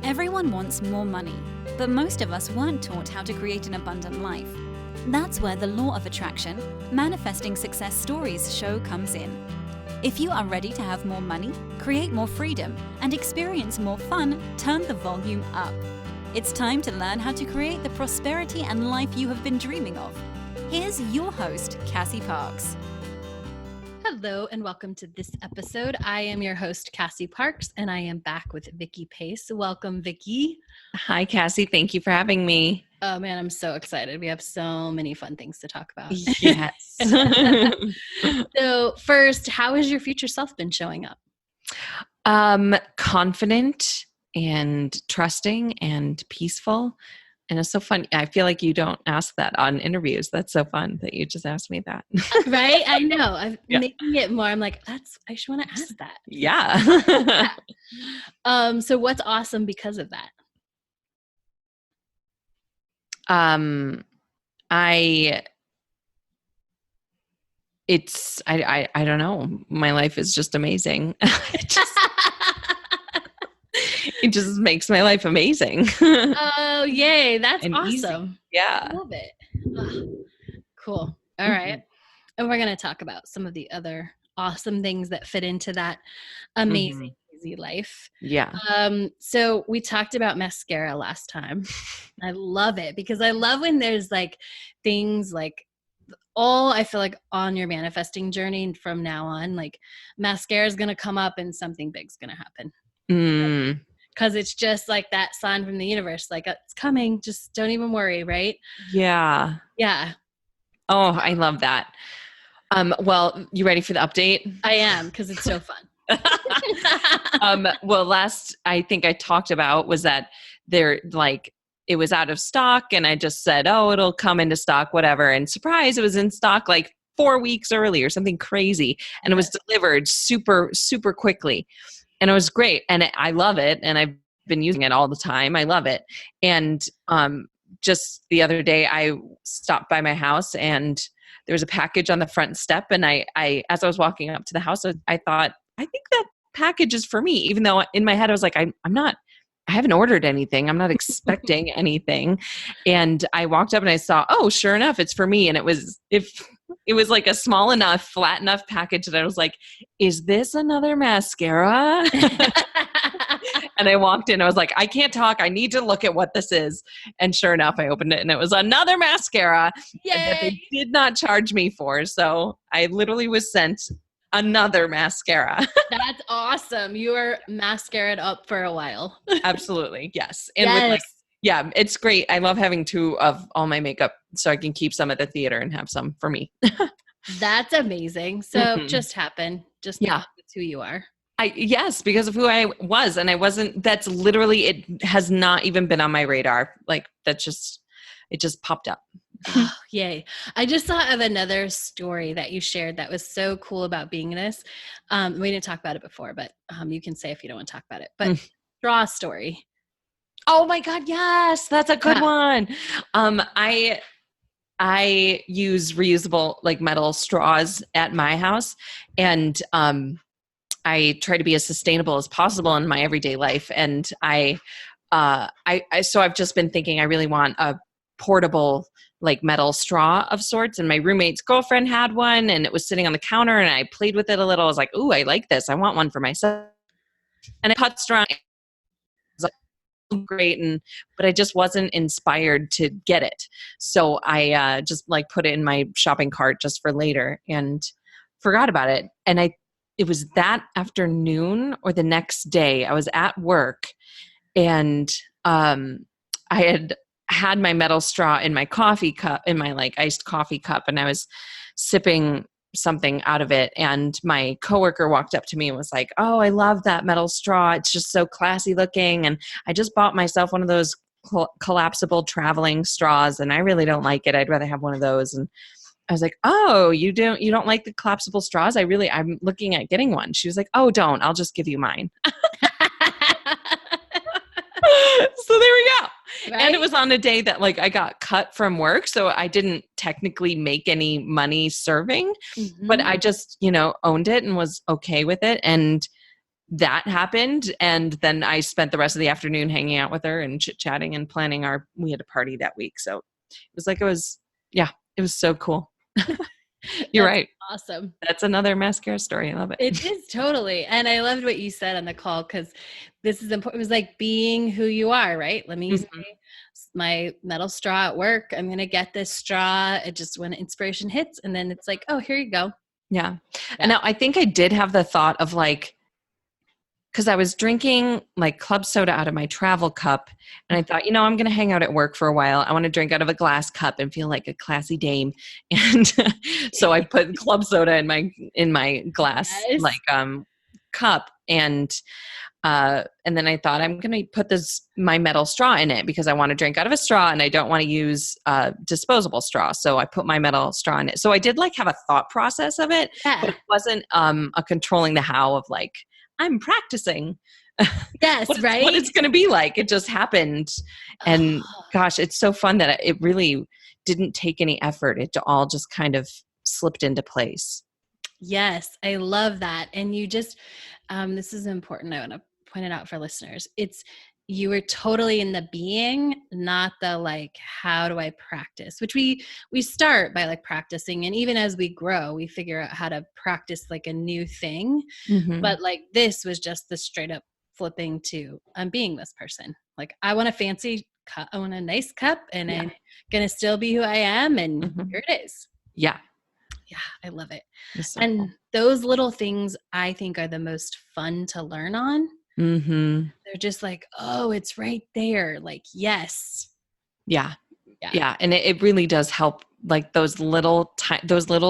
Everyone wants more money, but most of us weren't taught how to create an abundant life. That's where the law of attraction, manifesting success stories show comes in. If you are ready to have more money, create more freedom, and experience more fun, turn the volume up. It's time to learn how to create the prosperity and life you have been dreaming of. Here's your host, Cassie Parks. Hello and welcome to this episode. I am your host, Cassie Parks, and I am back with Vicki Pace. Welcome, Vicki. Hi, Cassie. Thank you for having me. Oh man, I'm so excited. We have so many fun things to talk about. Yes. So first, how has your future self been showing up? Confident and trusting and peaceful. And it's so fun. I feel like you don't ask that on interviews. That's so fun that you just asked me that. Right? I know. I'm making it more. I'm like, I just want to ask that. Yeah. So what's awesome because of that? I don't know. My life is just amazing. It just makes my life amazing. Oh, yay. That's and awesome. Easy. Yeah. I love it. Cool. All right. And we're going to talk about some of the other awesome things that fit into that amazing, easy life. Yeah. So we talked about mascara last time. I love it because I love when there's like things like I feel like on your manifesting journey from now on, like mascara is going to come up and something big's going to happen. Because it's just like that sign from the universe, like it's coming, just don't even worry, right? Yeah. Yeah. Oh, I love that. Well, you ready for the update? I am, because it's so fun. Well, last I think I talked about was that it was out of stock and I just said, oh, it'll come into stock, whatever. And surprise, it was in stock like 4 weeks early or something crazy. And it was delivered super, super quickly. And it was great. And I love it. And I've been using it all the time. I love it. And just the other day, I stopped by my house and there was a package on the front step. And I as I was walking up to the house, I thought, I think that package is for me, even though in my head I was like, I haven't ordered anything. I'm not expecting anything. And I walked up and I saw, oh, sure enough, it's for me. And it was like a small enough, flat enough package that I was like, is this another mascara? And I walked in, I was like, I can't talk. I need to look at what this is. And sure enough, I opened it and it was another mascara that they did not charge me for. So I literally was sent another mascara. That's awesome. You were mascaraed up for a while. Absolutely. Yes. And with it's great. I love having 2 of all my makeup so I can keep some at the theater and have some for me. That's amazing. So just happened. Just that's who you are. Yes, because of who I was. And that's literally, it has not even been on my radar. Like it just popped up. Oh, yay. I just thought of another story that you shared that was so cool about beingness. We didn't talk about it before, but you can say if you don't want to talk about it. But straw story. Oh my God, yes. That's a good one. I use reusable like metal straws at my house. And I try to be as sustainable as possible in my everyday life. And so I've just been thinking I really want a portable like metal straw of sorts. And my roommate's girlfriend had one and it was sitting on the counter and I played with it a little. I was like, ooh, I like this. I want one for myself. And I putzed around. It was like, great. But I just wasn't inspired to get it. So I just like put it in my shopping cart just for later and forgot about it. And it was that afternoon or the next day I was at work and I had my metal straw in my coffee cup, in my like iced coffee cup. And I was sipping something out of it. And my coworker walked up to me and was like, oh, I love that metal straw. It's just so classy looking. And I just bought myself one of those collapsible traveling straws. And I really don't like it. I'd rather have one of those. And I was like, oh, you don't like the collapsible straws? I'm looking at getting one. She was like, oh, don't, I'll just give you mine. So there we go. Right? And it was on a day that like I got cut from work. So I didn't technically make any money serving, but I just, owned it and was okay with it. And that happened. And then I spent the rest of the afternoon hanging out with her and chit-chatting and planning we had a party that week. So it was so cool. You're That's right. awesome. That's another mascara story. I love it. It is totally. And I loved what you said on the call, because this is important. It was like being who you are, right? Let me use my metal straw at work. I'm going to get this straw. It just, when inspiration hits, and then it's like, oh, here you go. Yeah. And now I think I did have the thought of like, because I was drinking like club soda out of my travel cup, and I thought, I'm going to hang out at work for a while. I want to drink out of a glass cup and feel like a classy dame. And so I put club soda in my glass cup, and then I thought, I'm going to put my metal straw in it because I want to drink out of a straw and I don't want to use disposable straw. So I put my metal straw in it. So I did like have a thought process of it, but it wasn't a controlling the how of like, I'm practicing. Yes, right. What it's going to be like. It just happened. And gosh, it's so fun that it really didn't take any effort. It all just kind of slipped into place. Yes, I love that. And you just, this is important. I want to point it out for listeners. You were totally in the being, not the like, how do I practice? Which we start by like practicing. And even as we grow, we figure out how to practice like a new thing. Mm-hmm. But like this was just the straight up flipping to, I'm being this person. Like, I want a fancy cup. I want a nice cup, and I'm going to still be who I am. And here it is. Yeah. Yeah, I love it. So and cool. Those little things I think are the most fun to learn on. Mm-hmm. They're just like, oh, it's right there. Like, yes. Yeah. And it really does help. Like those little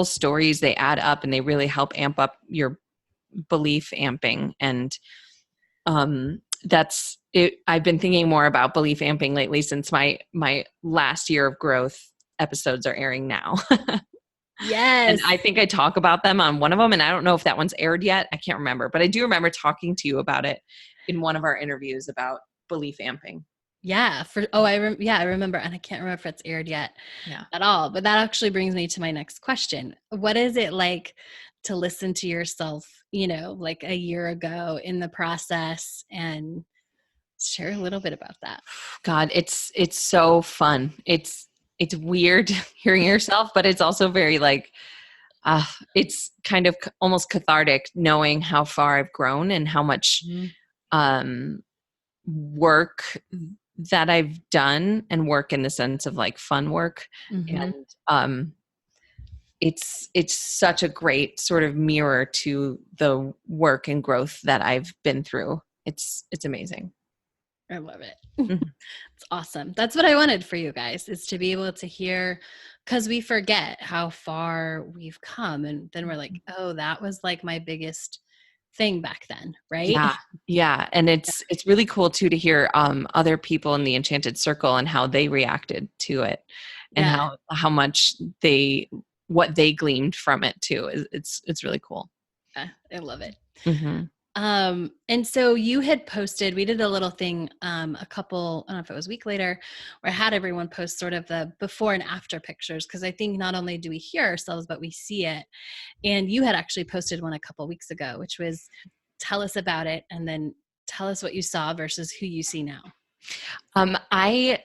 stories, they add up and they really help amp up your belief amping. And that's it. I've been thinking more about belief amping lately since my last year of growth episodes are airing now. Yes. And I think I talk about them on one of them, and I don't know if that one's aired yet. I can't remember, but I do remember talking to you about it in one of our interviews about belief amping. Yeah. I remember, and I can't remember if it's aired yet at all, but that actually brings me to my next question. What is it like to listen to yourself, like a year ago in the process, and share a little bit about that? God, it's so fun. It's weird hearing yourself, but it's also very like, it's kind of almost cathartic knowing how far I've grown and how much work that I've done, and work in the sense of like fun work. And it's such a great sort of mirror to the work and growth that I've been through. It's amazing. I love it. It's awesome. That's what I wanted for you guys, is to be able to hear, because we forget how far we've come. And then we're like, oh, that was like my biggest thing back then. Right. Yeah. And it's really cool too, to hear other people in the Enchanted Circle and how they reacted to it, and how much what they gleaned from it too. It's really cool. Yeah, I love it. Mm-hmm. And so you had posted, we did a little thing, I don't know if it was a week later, where I had everyone post sort of the before and after pictures. Cause I think not only do we hear ourselves, but we see it. And you had actually posted one a couple weeks ago, which was, tell us about it. And then tell us what you saw versus who you see now. I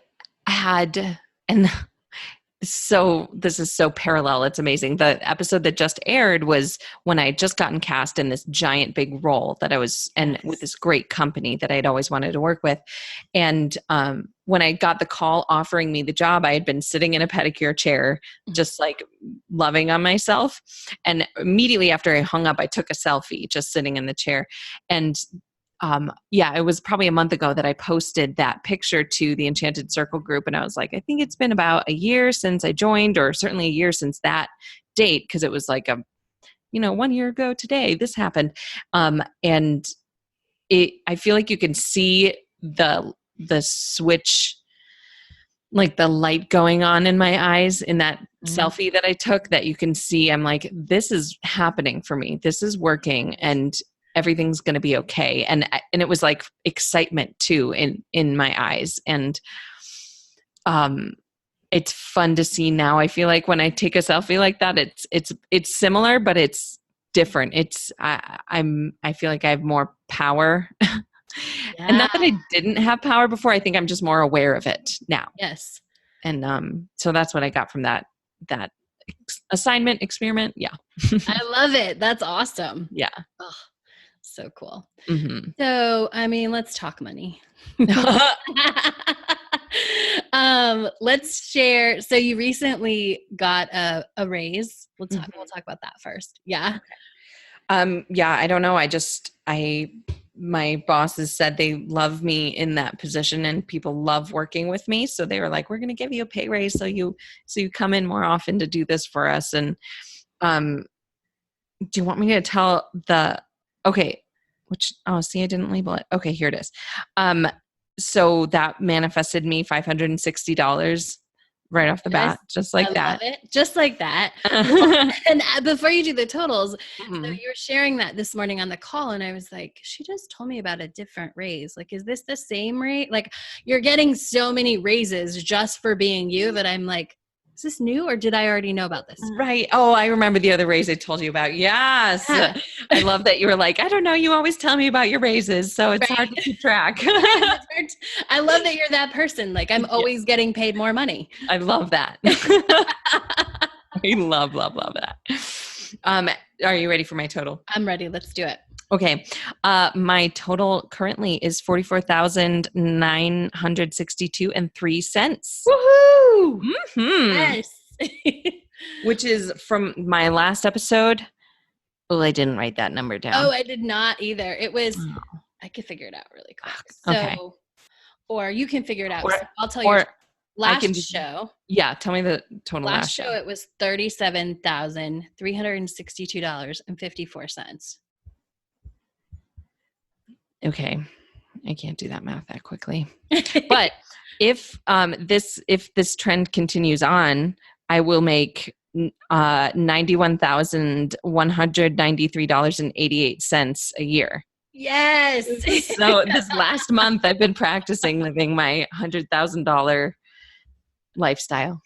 had, and so this is so parallel. It's amazing. The episode that just aired was when I had just gotten cast in this giant big role that I was, and with this great company that I had always wanted to work with. And when I got the call offering me the job, I had been sitting in a pedicure chair, just like loving on myself. And immediately after I hung up, I took a selfie just sitting in the chair. And it was probably a month ago that I posted that picture to the Enchanted Circle group. And I was like, I think it's been about a year since I joined, or certainly a year since that date. Cause it was like 1 year ago today, this happened. And I feel like you can see the switch, like the light going on in my eyes in that selfie that I took, that you can see. I'm like, this is happening for me. This is working. And everything's going to be okay. And it was like excitement too in my eyes. And it's fun to see now. I feel like when I take a selfie like that, it's similar, but it's different. I feel like I have more power. And not that I didn't have power before. I think I'm just more aware of it now. Yes. And so that's what I got from that assignment experiment. Yeah. I love it. That's awesome. Yeah. Oh, so cool. Mm-hmm. So, I mean, let's talk money. Let's share. So you recently got a raise. We'll talk about that first. Yeah. Yeah, I don't know. My bosses said they love me in that position and people love working with me. So they were like, we're going to give you a pay raise. So you come in more often to do this for us. And, do you want me to tell okay, see, I didn't label it. Okay, here it is. So that manifested me $560 right off the bat, just like that. Love it. Just like that. And before you do the totals, so you were sharing that this morning on the call, and I was like, she just told me about a different raise. Like, is this the same rate? Like, you're getting so many raises just for being you that I'm like, is this new or did I already know about this? Right. Oh, I remember the other raise I told you about. Yes. Yeah. I love that you were like, I don't know, you always tell me about your raises, so it's hard to keep track. I love that you're that person. Like, I'm always getting paid more money. I love that. I love that. Are you ready for my total? I'm ready. Let's do it. Okay. My total currently is $44,962.03. Woohoo! Mm-hmm. Yes. Which is from my last episode. Well, I didn't write that number down. Oh, I did not either. It was, I could figure it out really quick. So, okay. Or you can figure it out. So I'll tell you. Last show. Yeah, tell me the total last show. It was $37,362.54. Okay. I can't do that math that quickly. But if this trend continues on, I will make $91,193.88 a year. Yes. So this last month I've been practicing living my $100,000 lifestyle.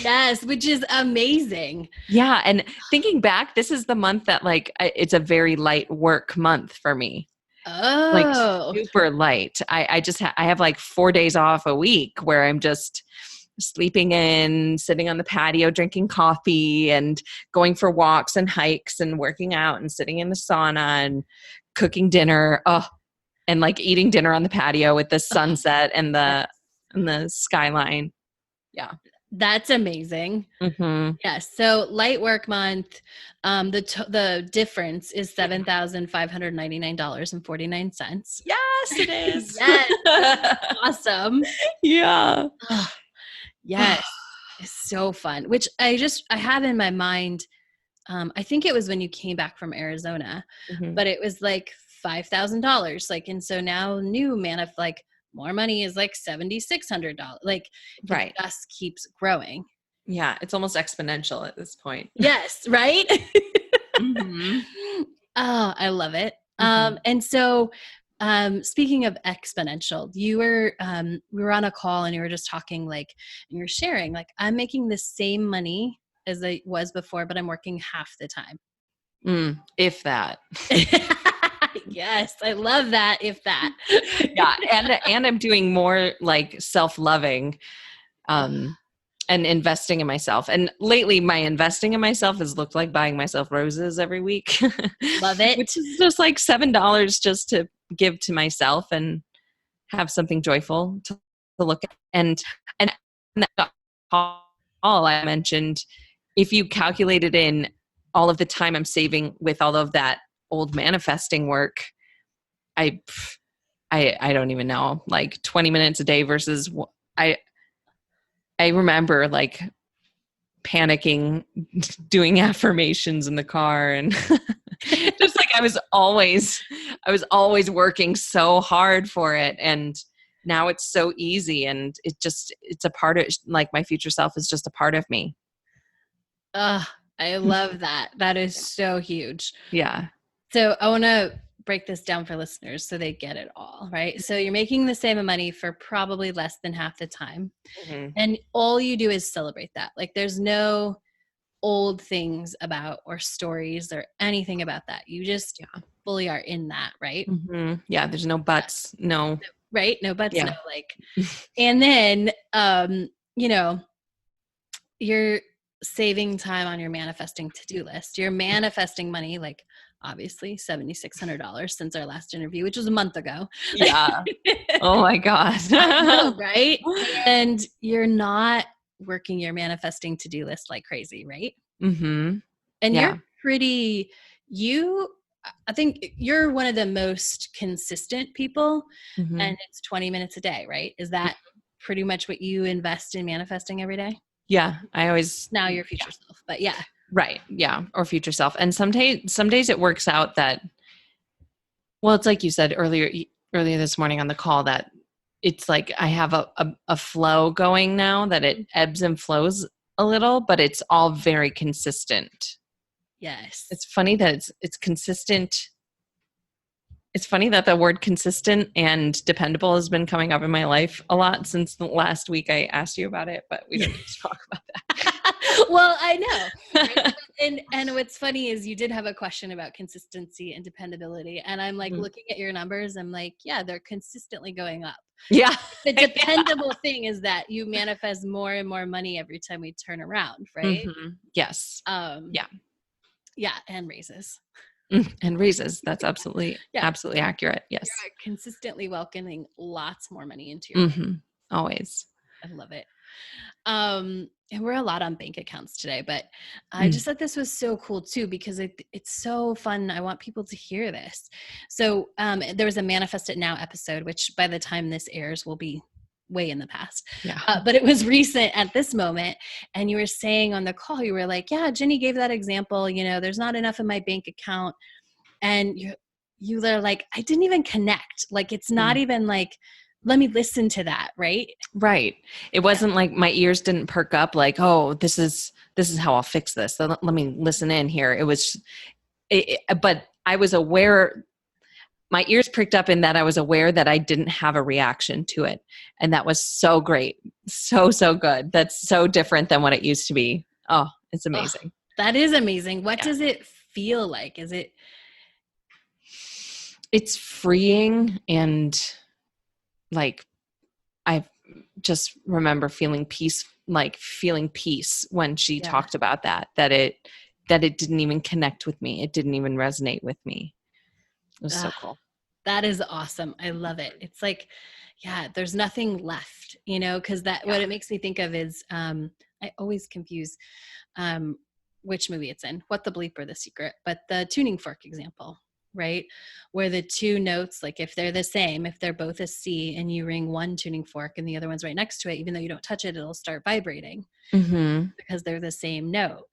Yes, which is amazing. Yeah, and thinking back, this is the month that it's a very light work month for me. Oh, like super light. I have like 4 days off a week where I'm just sleeping in, sitting on the patio, drinking coffee and going for walks and hikes and working out and sitting in the sauna and cooking dinner. And like eating dinner on the patio with the sunset and the skyline. Yeah. That's amazing. Mm-hmm. Yes. So light work month, the difference is $7,599.49. Yes, it is. Yes. Awesome. Yeah. Yes. It's so fun, which I have in my mind. I think it was when you came back from Arizona, but it was like $5,000. And so now new more money is like $7,600. It just keeps growing. Yeah. It's almost exponential at this point. Yes. Right. Mm-hmm. Oh, I love it. And so, speaking of exponential, we were on a call and you were just talking and you're sharing, I'm making the same money as I was before, but I'm working half the time. If that. Yes, I love that. If that. Yeah. And I'm doing more self-loving, and investing in myself. And lately my investing in myself has looked like buying myself roses every week. Love it. Which is just like $7 just to give to myself and have something joyful to look at. And that all I mentioned, if you calculated in all of the time I'm saving with all of that old manifesting work, I don't even know, 20 minutes a day versus I remember panicking, doing affirmations in the car and just I was always working so hard for it. And now it's so easy and it's a part of my future self is just a part of me. I love that. That is so huge. Yeah. So I want to break this down for listeners so they get it all, right? So you're making the same money for probably less than half the time. And all you do is celebrate that. There's no old things about or stories or anything about that. You just fully are in that, right? Mm-hmm. Yeah. There's no buts. No. Right? No buts, Yeah. no like. And then, you know, you're saving time on your manifesting to-do list. You're manifesting money, like obviously $7,600 since our last interview, which was a month ago. Yeah. Oh my God. I know, right? And you're not working your manifesting to-do list like crazy, right? Mm-hmm. And Yeah. you're pretty, I think you're one of the most consistent people, Mm-hmm. and it's 20 minutes a day, right? Is that pretty much what you invest in manifesting every day? Yeah. I always, Now your future self, but yeah. right. Yeah. Or future self. And some days it works out that, well, it's like you said earlier this morning on the call, that it's like I have a flow going now, that it ebbs and flows a little, but it's all very consistent. Yes. It's funny that it's consistent. It's funny that the word consistent and dependable has been coming up in my life a lot since the last week I asked you about it, but we don't need to talk about that. Well, I know. Right? And what's funny is you did have a question about consistency and dependability. And I'm like looking at your numbers, I'm like, yeah, they're consistently going up. Yeah. The dependable thing is that you manifest more and more money every time we turn around, right? Mm-hmm. Yes. Yeah, and raises. And raises. That's absolutely accurate. Yes. You're consistently welcoming lots more money into your life. Always. I love it. And we're a lot on bank accounts today, but I just thought this was so cool too, because it's so fun. I want people to hear this. So there was a Manifest It Now episode, which by the time this airs will be way in the past. Yeah. But it was recent at this moment. And you were saying on the call, you were like, yeah, Jenny gave that example, you know, there's not enough in my bank account. And you were like, I didn't even connect. Like, it's not even like, let me listen to that. Right. Right. It wasn't like my ears didn't perk up like, oh, this is how I'll fix this. So let me listen in here. It was, but I was aware, my ears pricked up in that I was aware that I didn't have a reaction to it. And that was so great. So good. That's so different than what it used to be. Oh, it's amazing. Oh, that is amazing. What does it feel like? It's freeing, and like, I just remember feeling peace when she talked about that it didn't even connect with me. It didn't even resonate with me. It was so cool. That is awesome. I love it. It's like, there's nothing left, you know, because what it makes me think of is, I always confuse which movie it's in, What the Bleep or The Secret, but the tuning fork example, right? Where the two notes, like if they're the same, if they're both a C and you ring one tuning fork and the other one's right next to it, even though you don't touch it, it'll start vibrating because they're the same note.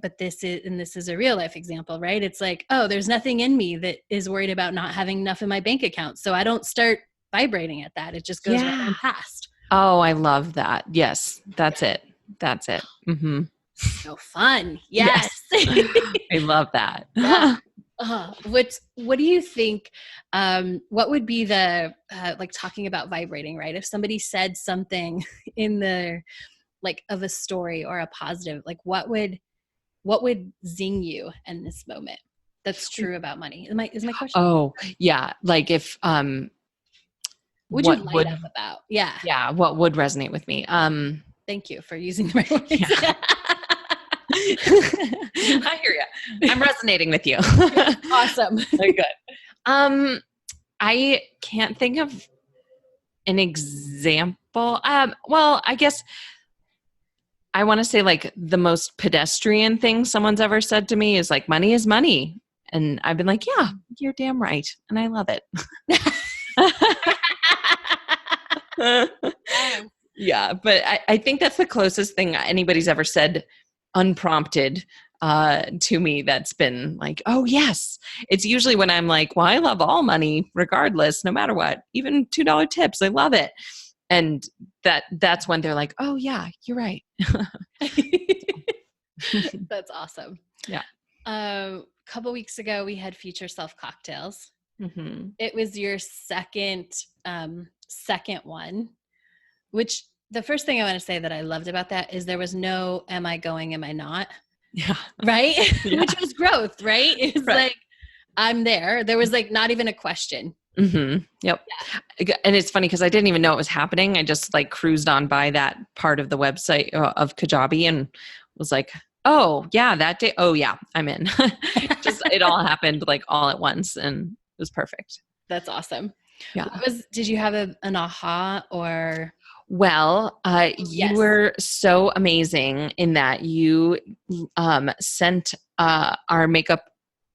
But this is a real life example, right? It's like, oh, there's nothing in me that is worried about not having enough in my bank account. So I don't start vibrating at that. It just goes right on past. Oh, I love that. Yes, that's it. That's it. Mm-hmm. So fun. Yes. I love that. What do you think, what would be the, like talking about vibrating, right? If somebody said something in the, like of a story or a positive, like what would zing you in this moment that's true about money? Is my question? Oh, yeah. Like if, would you light up about? Yeah. Yeah. What would resonate with me? Thank you for using the right words. Yeah. I hear you. I'm resonating with you. Awesome. Very good. I can't think of an example. Well, I guess I want to say like the most pedestrian thing someone's ever said to me is like, money is money. And I've been like, yeah, you're damn right. And I love it. Yeah. But I think that's the closest thing anybody's ever said unprompted to me that's been like, oh yes. It's usually when I'm like, well, I love all money regardless, no matter what, even $2 tips. I love it. And that's when they're like, oh yeah, you're right. That's awesome. Yeah. A couple weeks ago, we had Future Self cocktails. Mm-hmm. It was your second one, which The first thing I want to say that I loved about that is there was no, am I going, am I not? Yeah. Right? Yeah. Which was growth, right? It's Right. like, I'm there. There was like not even a question. Mm-hmm. Yep. And it's funny because I didn't even know it was happening. I just like cruised on by that part of the website of Kajabi and was like, oh yeah, that day. Oh yeah, I'm in. Just, it all happened like all at once and it was perfect. That's awesome. Yeah. Did you have an aha or? Well, you Yes. were so amazing in that you sent our makeup.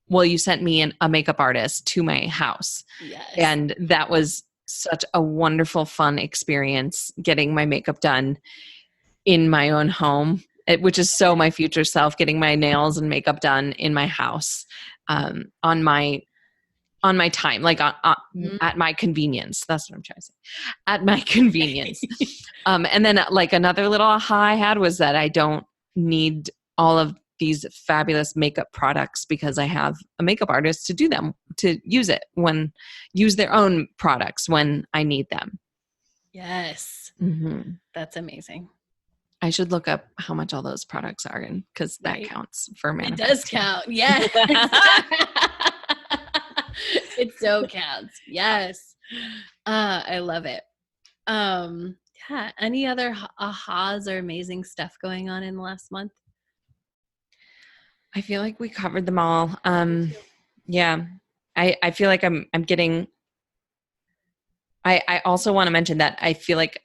Well, you sent me a makeup artist to my house. Yes. And that was such a wonderful, fun experience getting my makeup done in my own home, which is so my future self, getting my nails and makeup done in my house on my time, like at my convenience. That's what I'm trying to say. At my convenience. And then like another little aha I had was that I don't need all of these fabulous makeup products because I have a makeup artist to do them, to use their own products when I need them. Yes. Mm-hmm. That's amazing. I should look up how much all those products are in because that counts for manifesting. It does count. Yes. It so counts. Yes. I love it. Yeah. Any other ahas or amazing stuff going on in the last month? I feel like we covered them all. Yeah. I feel like I'm getting, I also want to mention that I feel like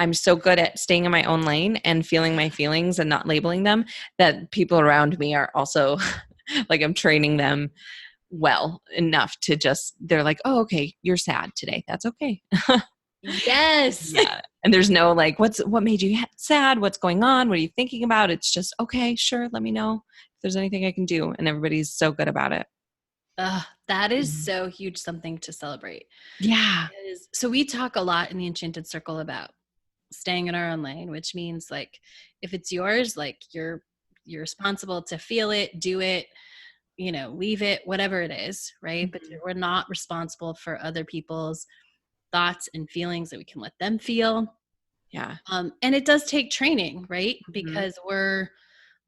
I'm so good at staying in my own lane and feeling my feelings and not labeling them that people around me are also like, I'm training them well enough to just, they're like, oh, okay, you're sad today. That's okay. Yes. Yeah. And there's no like, what made you sad? What's going on? What are you thinking about? It's just, okay, sure. Let me know if there's anything I can do. And everybody's so good about it. That is so huge, something to celebrate. Yeah. So we talk a lot in the Enchanted Circle about staying in our own lane, which means like, if it's yours, like you're responsible to feel it, do it, leave it, whatever it is. Right. Mm-hmm. But we're not responsible for other people's thoughts and feelings that we can let them feel. Yeah. And it does take training, right? Mm-hmm. Because we're,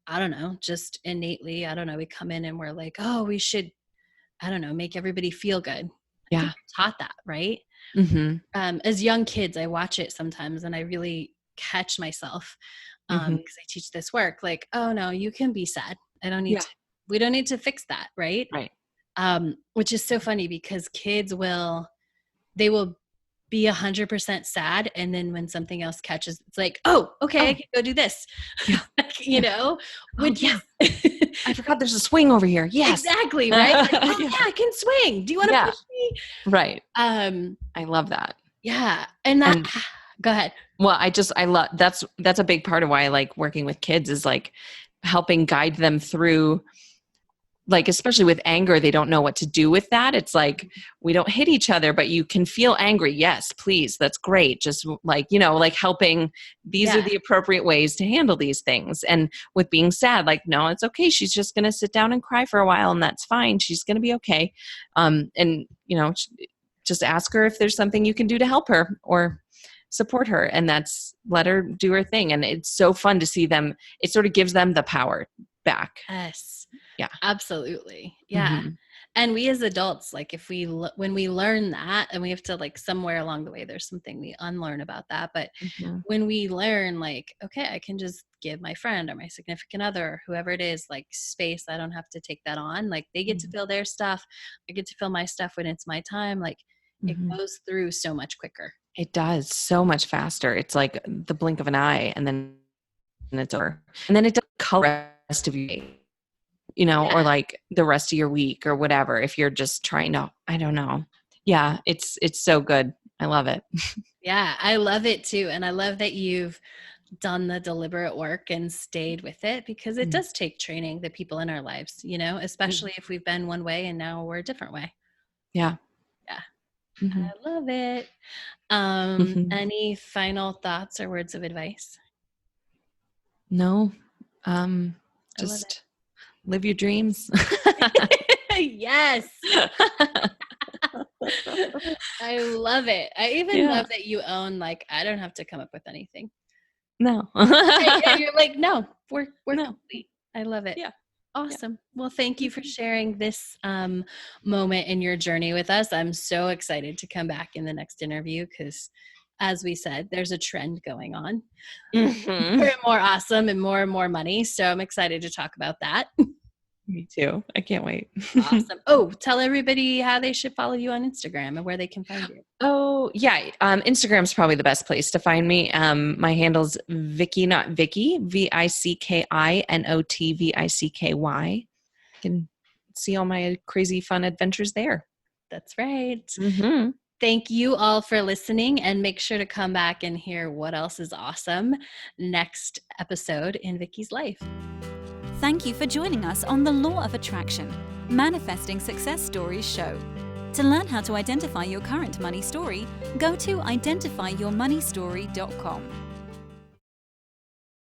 I don't know, just innately, I don't know, we come in and we're like, oh, we should, I don't know, make everybody feel good. Yeah. I think we're taught that, right? Mm-hmm. As young kids, I watch it sometimes and I really catch myself because I teach this work. Like, oh no, you can be sad. I don't need to. We don't need to fix that, right? Right. Which is so funny because kids will be 100% sad, and then when something else catches, it's like, oh, okay, I can go do this. Yeah. Which is I forgot there's a swing over here. Yes. Exactly, right? Like, oh yeah, I can swing. Do you want to push me? Right. I love that. Yeah. And that go ahead. Well, I love that's a big part of why I like working with kids is like helping guide them through, like, especially with anger, they don't know what to do with that. It's like, we don't hit each other, but you can feel angry. Yes, please. That's great. Just like, like helping, these are the appropriate ways to handle these things. And with being sad, like, no, it's okay. She's just going to sit down and cry for a while and that's fine. She's going to be okay. And, just ask her if there's something you can do to help her or support her. And that's, let her do her thing. And it's so fun to see them. It sort of gives them the power back. Yes. Yeah. Absolutely. Yeah. Mm-hmm. And we as adults, like when we learn that, and we have to like somewhere along the way, there's something we unlearn about that. But when we learn like, okay, I can just give my friend or my significant other, or whoever it is, like space, I don't have to take that on. Like they get to feel their stuff. I get to feel my stuff when it's my time. Like it goes through so much quicker. It does so much faster. It's like the blink of an eye and then it's over. And then it doesn't color the rest of your day. Or like the rest of your week or whatever, if you're just trying to, I don't know. Yeah. It's so good. I love it. Yeah. I love it too. And I love that you've done the deliberate work and stayed with it, because it does take training the people in our lives, especially if we've been one way and now we're a different way. Yeah. Yeah. I love it. Any final thoughts or words of advice? No. Just live your dreams. Yes. I love it. I even Yeah. love that you own, like, I don't have to come up with anything. No. And you're like, no, we're No. complete. I love it. Yeah. Awesome. Well, thank you for sharing this moment in your journey with us. I'm so excited to come back in the next interview because, as we said, there's a trend going on. Mhm. More and more awesome and more money. So I'm excited to talk about that. Me too. I can't wait. Awesome. Oh, tell everybody how they should follow you on Instagram and where they can find you. Oh, yeah. Instagram's probably the best place to find me. My handle's Vicki, not Vicky, VICKINOTVICKY. You can see all my crazy fun adventures there. That's right. Mm-hmm. Thank you all for listening, and make sure to come back and hear what else is awesome next episode in Vicki's life. Thank you for joining us on the Law of Attraction, Manifesting Success Stories show. To learn how to identify your current money story, go to identifyyourmoneystory.com.